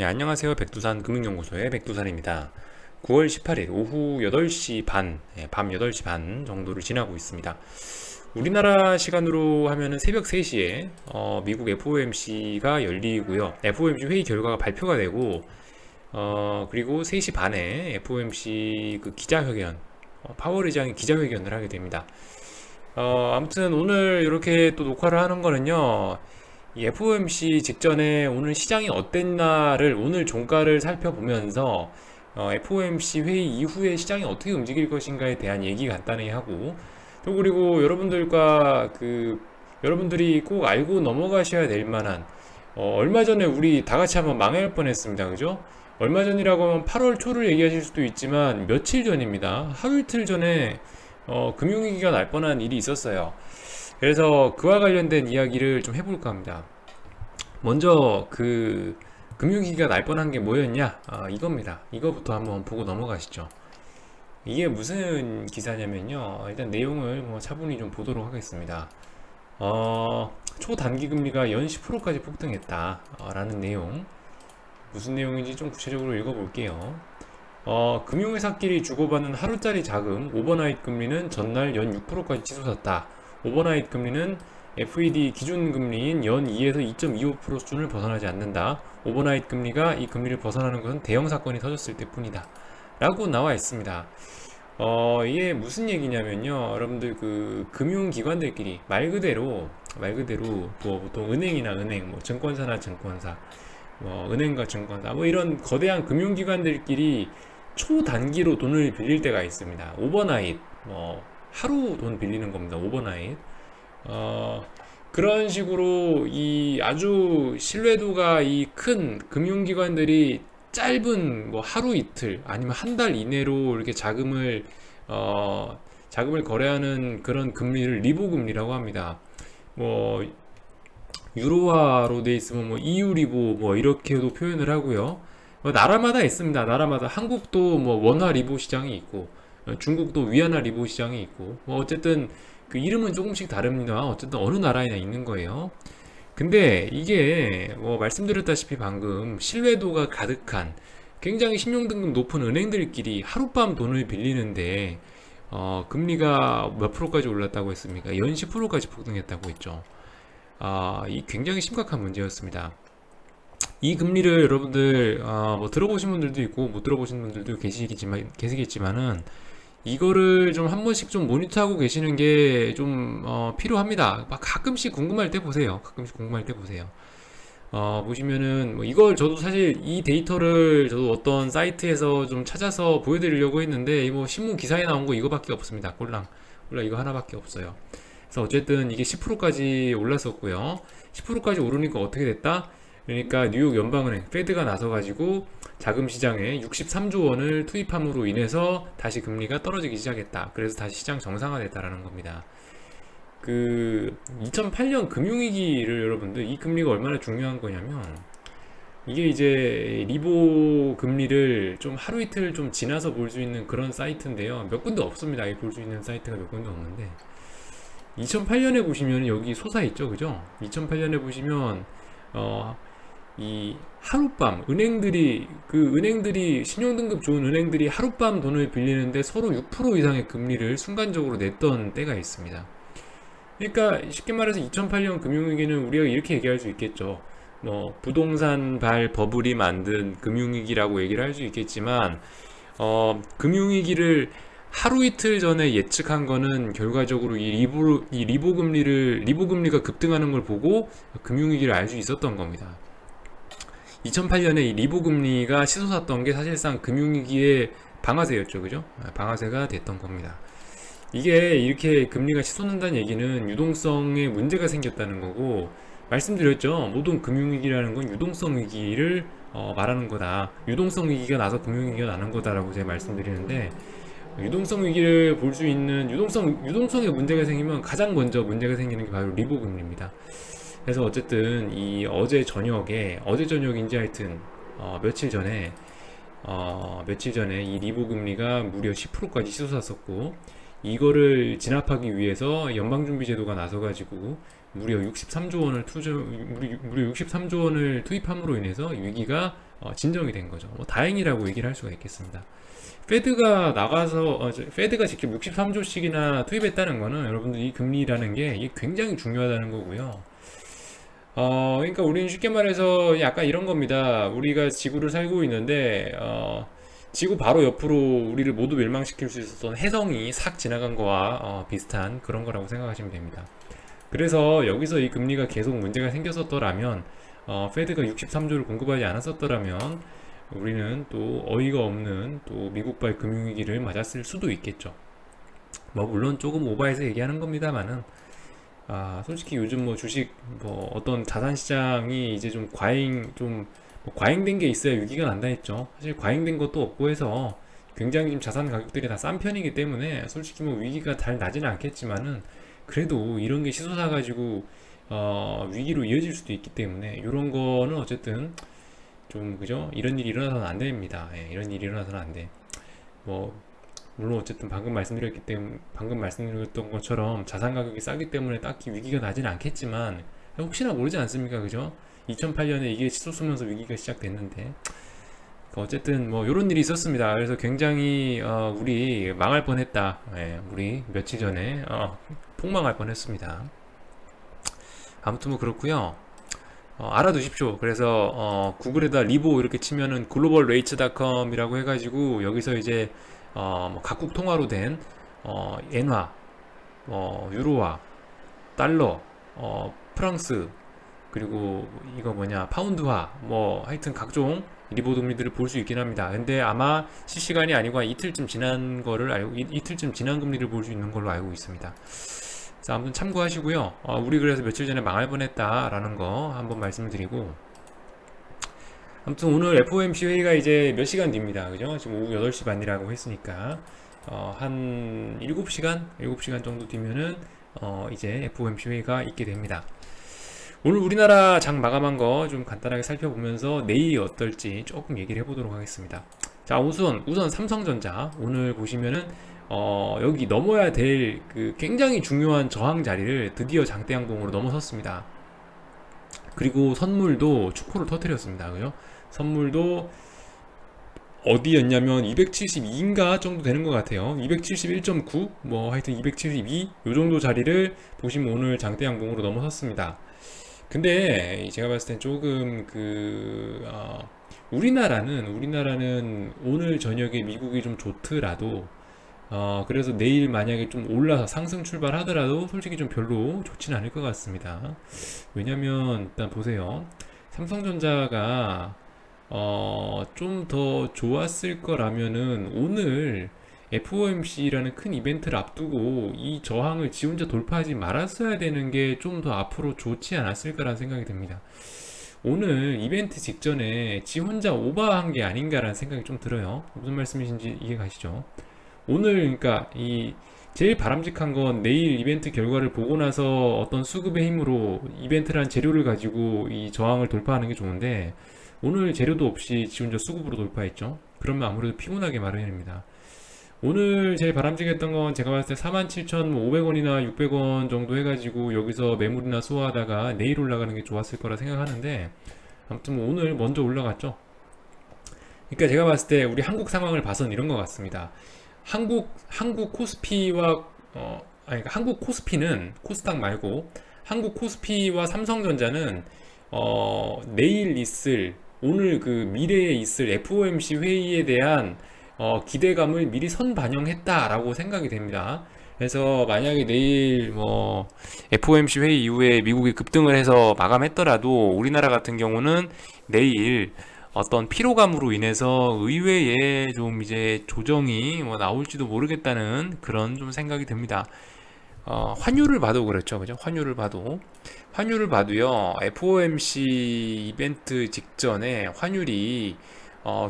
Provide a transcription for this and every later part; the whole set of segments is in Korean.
예, 안녕하세요. 백두산 금융연구소의 백두산입니다. 9월 18일 오후 8시 반, 밤 8시 반 정도를 지나고 있습니다. 우리나라 시간으로 하면은 새벽 3시에 미국 FOMC가 열리고요. FOMC 회의 결과가 발표가 되고 그리고 3시 반에 FOMC 그 기자회견, 파월 의장이 기자회견을 하게 됩니다. 아무튼 오늘 이렇게 또 녹화를 하는 거는요. 이 FOMC 직전에 오늘 시장이 어땠나를 오늘 종가를 살펴보면서 FOMC 회의 이후에 시장이 어떻게 움직일 것인가에 대한 얘기 간단히 하고 또 그리고 여러분들과 여러분들이 꼭 알고 넘어가셔야 될 만한 얼마 전에 우리 다 같이 한번 망할 뻔했습니다. 그죠? 얼마 전이라고 하면 8월 초를 얘기하실 수도 있지만 며칠 전입니다. 하루 이틀 전에 금융위기가 날 뻔한 일이 있었어요. 그래서 그와 관련된 이야기를 좀 해볼까 합니다. 먼저 금융위기가 날 뻔한 게 뭐였냐? 이겁니다. 이거부터 한번 보고 넘어가시죠. 이게 무슨 기사냐면요. 일단 내용을 차분히 좀 보도록 하겠습니다. 초단기 금리가 연 10%까지 폭등했다. 라는 내용. 무슨 내용인지 좀 구체적으로 읽어볼게요. 금융회사끼리 주고받는 하루짜리 자금 오버나잇 금리는 전날 연 6%까지 치솟았다. 오버나잇 금리는 FED 기준 금리인 연 2에서 2.25% 수준을 벗어나지 않는다. 오버나잇 금리가 이 금리를 벗어나는 것은 대형 사건이 터졌을 때뿐이다. 라고 나와 있습니다. 이게 무슨 얘기냐면요. 여러분들 금융기관들끼리 말 그대로 뭐 보통 은행이나 은행, 뭐 증권사나 증권사, 뭐 은행과 증권사, 뭐 이런 거대한 금융기관들끼리 초단기로 돈을 빌릴 때가 있습니다. 오버나잇, 뭐 하루 돈 빌리는 겁니다. 오버나잇. 그런 식으로 이 아주 신뢰도가 이 큰 금융기관들이 짧은 뭐 하루 이틀 아니면 한 달 이내로 이렇게 자금을 거래하는 그런 금리를 리보 금리라고 합니다. 뭐 유로화로 돼 있으면 뭐 EU 리보 뭐 이렇게도 표현을 하고요. 나라마다 있습니다. 나라마다 한국도 뭐 원화 리보 시장이 있고 중국도 위안화 리보 시장이 있고 뭐 어쨌든 그 이름은 조금씩 다릅니다. 어쨌든 어느 나라에나 있는 거예요. 근데 이게 뭐 말씀드렸다시피 방금 신뢰도가 가득한 굉장히 신용등급 높은 은행들끼리 하룻밤 돈을 빌리는데 금리가 몇 프로까지 올랐다고 했습니까? 연 10%까지 폭등했다고 했죠. 이 굉장히 심각한 문제였습니다. 이 금리를 여러분들 뭐 들어보신 분들도 있고 못 들어보신 분들도 계시겠지만은 이거를 좀 한 번씩 좀 모니터하고 계시는 게 좀 필요합니다. 막 가끔씩 궁금할 때 보세요. 가끔씩 궁금할 때 보세요. 보시면은 뭐 이걸 저도 사실 이 데이터를 저도 어떤 사이트에서 좀 찾아서 보여드리려고 했는데 뭐 신문 기사에 나온 거 이거밖에 없습니다. 꼴랑 이거 하나밖에 없어요. 그래서 어쨌든 이게 10%까지 올랐었고요. 10%까지 오르니까 어떻게 됐다? 그러니까 뉴욕 연방은행 페드가 나서가지고 자금 시장에 63조 원을 투입함으로 인해서 다시 금리가 떨어지기 시작했다. 그래서 다시 시장 정상화됐다라는 겁니다. 2008년 금융위기를 여러분들 이 금리가 얼마나 중요한 거냐면 이게 이제 리보 금리를 좀 하루 이틀 좀 지나서 볼 수 있는 그런 사이트인데요. 몇 군데 없습니다. 볼 수 있는 사이트가 몇 군데 없는데 2008년에 보시면 여기 솟아 있죠, 그죠? 2008년에 보시면 이 하룻밤 은행들이 신용등급 좋은 은행들이 하룻밤 돈을 빌리는데 서로 6% 이상의 금리를 순간적으로 냈던 때가 있습니다. 그러니까 쉽게 말해서 2008년 금융위기는 우리가 이렇게 얘기할 수 있겠죠. 뭐 부동산 버블이 만든 금융위기라고 얘기를 할 수 있겠지만 금융위기를 하루 이틀 전에 예측한 거는 결과적으로 리보 금리가 급등하는 걸 보고 금융위기를 알 수 있었던 겁니다. 2008년에 이 리보 금리가 치솟았던 게 사실상 금융위기의 방아쇠였죠, 그죠? 방아쇠가 됐던 겁니다. 이게 이렇게 금리가 치솟는다는 얘기는 유동성에 문제가 생겼다는 거고, 말씀드렸죠. 모든 금융위기라는 건 유동성 위기를 말하는 거다. 유동성 위기가 나서 금융위기가 나는 거다라고 제가 말씀드리는데, 유동성 위기를 볼 수 있는 유동성에 문제가 생기면 가장 먼저 문제가 생기는 게 바로 리보 금리입니다. 그래서 어쨌든 어제 저녁인지 하여튼 며칠 전에 이 리보 금리가 무려 10%까지 치솟았었고 이거를 진압하기 위해서 연방준비제도가 나서가지고 무려 63조 원을 투입함으로 인해서 위기가 진정이 된 거죠. 뭐 다행이라고 얘기를 할 수가 있겠습니다. 페드가 나가서 페드가 직접 63조씩이나 투입했다는 거는 여러분들 이 금리라는 게 이게 굉장히 중요하다는 거고요. 그러니까 우리는 쉽게 말해서 약간 이런 겁니다. 우리가 지구를 살고 있는데 지구 바로 옆으로 우리를 모두 멸망시킬 수 있었던 해성이 싹 지나간 거와 비슷한 그런 거라고 생각하시면 됩니다. 그래서 여기서 이 금리가 계속 문제가 생겼었더라면 페드가 63조를 공급하지 않았었더라면 우리는 또 어이가 없는 또 미국발 금융위기를 맞았을 수도 있겠죠. 뭐 물론 조금 오버해서 얘기하는 겁니다만은 솔직히 요즘 뭐 주식 뭐 어떤 자산 시장이 이제 좀 뭐 과잉된 게 있어야 위기가 난다 했죠. 사실 과잉된 것도 없고 해서 굉장히 좀 자산 가격들이 다 싼 편이기 때문에 솔직히 뭐 위기가 잘 나지는 않겠지만은 그래도 이런 게 치솟아 가지고 위기로 이어질 수도 있기 때문에 이런 거는 어쨌든 좀 그죠? 이런 일이 일어나서는 안 됩니다. 예, 이런 일이 일어나서는 안 돼. 뭐 물론 어쨌든 방금 말씀드렸던 것처럼 자산 가격이 싸기 때문에 딱히 위기가 나지는 않겠지만 혹시나 모르지 않습니까? 그죠? 2008년에 이게 치솟으면서 위기가 시작됐는데 어쨌든 뭐 이런 일이 있었습니다. 그래서 굉장히 우리 망할 뻔했다. 예, 우리 며칠 전에 폭망할 뻔했습니다. 아무튼 뭐 그렇고요. 알아두십시오. 그래서 구글에다 리보 이렇게 치면은 globalrates.com이라고 해가지고 여기서 이제 뭐 각국 통화로 된 엔화, 유로화, 달러, 프랑스, 그리고 이거 뭐냐 파운드화, 뭐 하여튼 각종 리보 금리들을 볼 수 있긴 합니다. 근데 아마 실시간이 아니고 이틀쯤 지난 거를 알고 이틀쯤 지난 금리를 볼 수 있는 걸로 알고 있습니다. 자, 아무튼 참고하시고요. 우리 그래서 며칠 전에 망할 뻔했다라는 거 한번 말씀을 드리고, 아무튼 오늘 FOMC 회의가 이제 몇 시간 뒤입니다. 그죠? 지금 오후 8시 반이라고 했으니까 한 7시간 정도 뒤면은 이제 FOMC 회의가 있게 됩니다. 오늘 우리나라 장 마감한 거 좀 간단하게 살펴보면서 내일이 어떨지 조금 얘기를 해보도록 하겠습니다. 자, 우선 삼성전자 오늘 보시면은 여기 넘어야 될 그 굉장히 중요한 저항 자리를 드디어 장대 양봉으로 넘어섰습니다. 그리고 선물도 축포를 터뜨렸습니다. 그죠? 선물도 어디였냐면 272인가 정도 되는 것 같아요. 271.9 뭐 하여튼 272 요 정도 자리를 보시면 오늘 장대 양봉으로 넘어섰습니다. 근데 제가 봤을 땐 조금 우리나라는 오늘 저녁에 미국이 좀 좋더라도 그래서 내일 만약에 좀 올라서 상승 출발하더라도 솔직히 좀 별로 좋지는 않을 것 같습니다. 왜냐면 일단 보세요. 삼성전자가 좀 더 좋았을 거라면은 오늘 FOMC라는 큰 이벤트를 앞두고 이 저항을 지 혼자 돌파하지 말았어야 되는 게 좀 더 앞으로 좋지 않았을까라는 생각이 듭니다. 오늘 이벤트 직전에 지 혼자 오버한 게 아닌가라는 생각이 좀 들어요. 무슨 말씀이신지 이해 가시죠? 오늘 그러니까 이 제일 바람직한 건 내일 이벤트 결과를 보고 나서 어떤 수급의 힘으로 이벤트란 재료를 가지고 이 저항을 돌파하는 게 좋은데 오늘 재료도 없이 지 혼자 수급으로 돌파했죠. 그러면 아무래도 피곤하게 마련입니다. 오늘 제일 바람직했던 건 제가 봤을 때 47,500원이나 600원 정도 해가지고 여기서 매물이나 소화하다가 내일 올라가는 게 좋았을 거라 생각하는데 아무튼 뭐 오늘 먼저 올라갔죠. 그러니까 제가 봤을 때 우리 한국 상황을 봐선 이런 것 같습니다. 한국 코스피와 그러니까 한국 코스피는 코스닥 말고 한국 코스피와 삼성전자는 내일 있을 오늘 그 미래에 있을 FOMC 회의에 대한 기대감을 미리 선반영했다라고 생각이 됩니다. 그래서 만약에 내일 뭐 FOMC 회의 이후에 미국이 급등을 해서 마감했더라도 우리나라 같은 경우는 내일 어떤 피로감으로 인해서 의외에 좀 이제 조정이 뭐 나올지도 모르겠다는 그런 좀 생각이 듭니다. 환율을 봐도 그렇죠. 그죠? 환율을 봐도요. FOMC 이벤트 직전에 환율이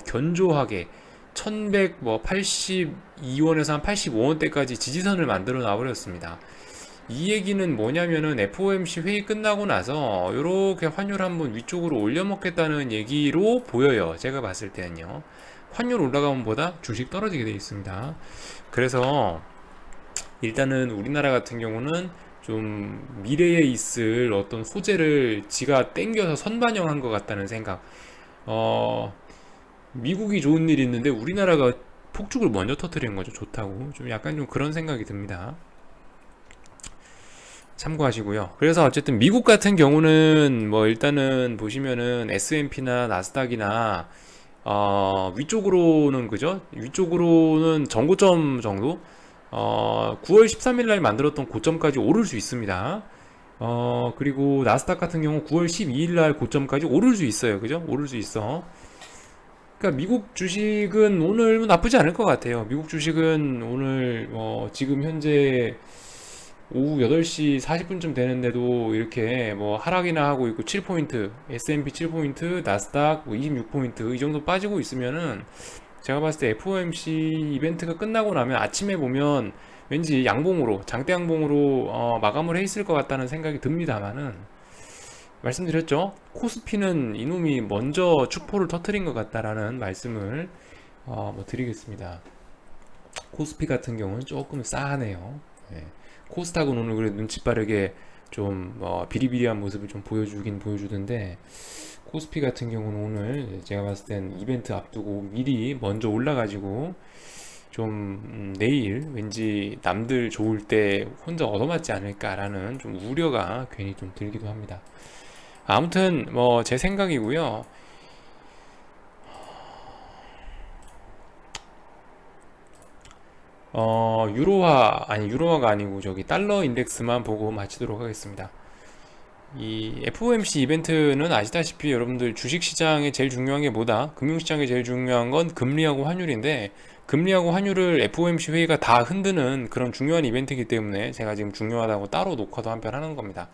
견조하게 1182원에서 한 85원대까지 지지선을 만들어 놔버렸습니다. 이 얘기는 뭐냐면은 FOMC 회의 끝나고 나서 이렇게 환율 한번 위쪽으로 올려먹겠다는 얘기로 보여요. 제가 봤을 때는요. 환율 올라가면 보다 주식 떨어지게 되어 있습니다. 그래서 일단은 우리나라 같은 경우는 좀 미래에 있을 어떤 호재를 지가 땡겨서 선반영한 것 같다는 생각. 어, 미국이 좋은 일이 있는데 우리나라가 폭죽을 먼저 터뜨리는 거죠. 좋다고. 좀 약간 좀 그런 생각이 듭니다. 참고하시고요. 그래서 어쨌든 미국 같은 경우는 뭐 일단은 보시면은 S&P나 나스닥이나 위쪽으로는 그죠? 위쪽으로는 전고점 정도? 9월 13일 날 만들었던 고점까지 오를 수 있습니다. 그리고 나스닥 같은 경우 9월 12일 날 고점까지 오를 수 있어요. 그죠? 오를 수 있어. 그러니까 미국 주식은 오늘 나쁘지 않을 것 같아요. 미국 주식은 오늘 지금 현재 오후 8시 40분쯤 되는데도 이렇게 뭐 하락이나 하고 있고 7포인트, S&P 7포인트, 나스닥 뭐 26포인트 이 정도 빠지고 있으면은 제가 봤을 때 FOMC 이벤트가 끝나고 나면 아침에 보면 왠지 양봉으로, 장대 양봉으로 마감을 해 있을 것 같다는 생각이 듭니다만은 말씀드렸죠. 코스피는 이놈이 먼저 축포를 터트린 것 같다라는 말씀을 뭐 드리겠습니다. 코스피 같은 경우는 조금 싸하네요. 예. 코스닥은 오늘 그래 눈치 빠르게 좀 비리비리한 모습을 좀 보여주긴 보여주던데 코스피 같은 경우는 오늘 제가 봤을 땐 이벤트 앞두고 미리 먼저 올라가지고 좀 내일 왠지 남들 좋을 때 혼자 얻어맞지 않을까라는 좀 우려가 괜히 좀 들기도 합니다. 아무튼 뭐 제 생각이고요. 유로화가 아니고 저기 달러 인덱스만 보고 마치도록 하겠습니다. 이 FOMC 이벤트는 아시다시피 여러분들 주식시장에 제일 중요한 게 뭐다? 금융시장에 제일 중요한 건 금리하고 환율인데 금리하고 환율을 FOMC 회의가 다 흔드는 그런 중요한 이벤트이기 때문에 제가 지금 중요하다고 따로 녹화도 한편 하는 겁니다.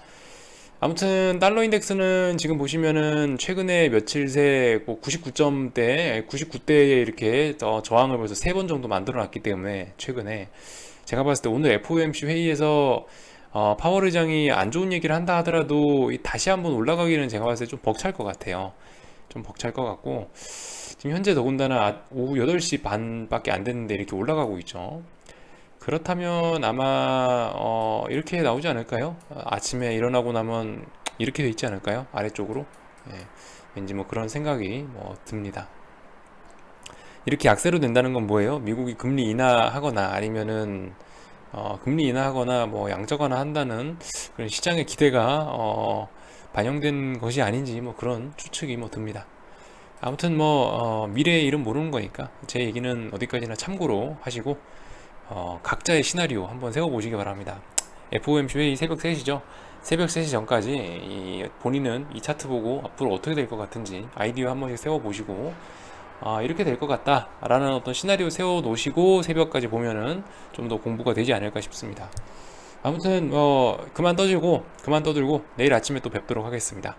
아무튼 달러 인덱스는 지금 보시면은 최근에 며칠 새 99점대, 99대에 이렇게 저항을 벌써 3번 정도 만들어 놨기 때문에 최근에 제가 봤을 때 오늘 FOMC 회의에서 파월 의장이 안 좋은 얘기를 한다 하더라도 다시 한번 올라가기는 제가 봤을 때 좀 벅찰 것 같아요. 좀 벅찰 것 같고 지금 현재 더군다나 오후 8시 반밖에 안 됐는데 이렇게 올라가고 있죠. 그렇다면 아마 이렇게 나오지 않을까요? 아침에 일어나고 나면 이렇게 돼 있지 않을까요? 아래쪽으로. 예, 왠지 뭐 그런 생각이 뭐 듭니다. 이렇게 약세로 된다는 건 뭐예요? 미국이 금리 인하하거나 아니면은 금리 인하하거나 뭐 양적완화 한다는 그런 시장의 기대가 반영된 것이 아닌지 뭐 그런 추측이 뭐 듭니다. 아무튼 뭐 미래의 일은 모르는 거니까 제 얘기는 어디까지나 참고로 하시고 각자의 시나리오 한번 세워보시기 바랍니다. FOMC 회의 새벽 3시죠. 새벽 3시 전까지 본인은 이 차트 보고 앞으로 어떻게 될 것 같은지 아이디어 한 번씩 세워보시고 이렇게 될 것 같다 라는 어떤 시나리오 세워 놓으시고 새벽까지 보면은 좀 더 공부가 되지 않을까 싶습니다. 아무튼 그만 떠들고 내일 아침에 또 뵙도록 하겠습니다.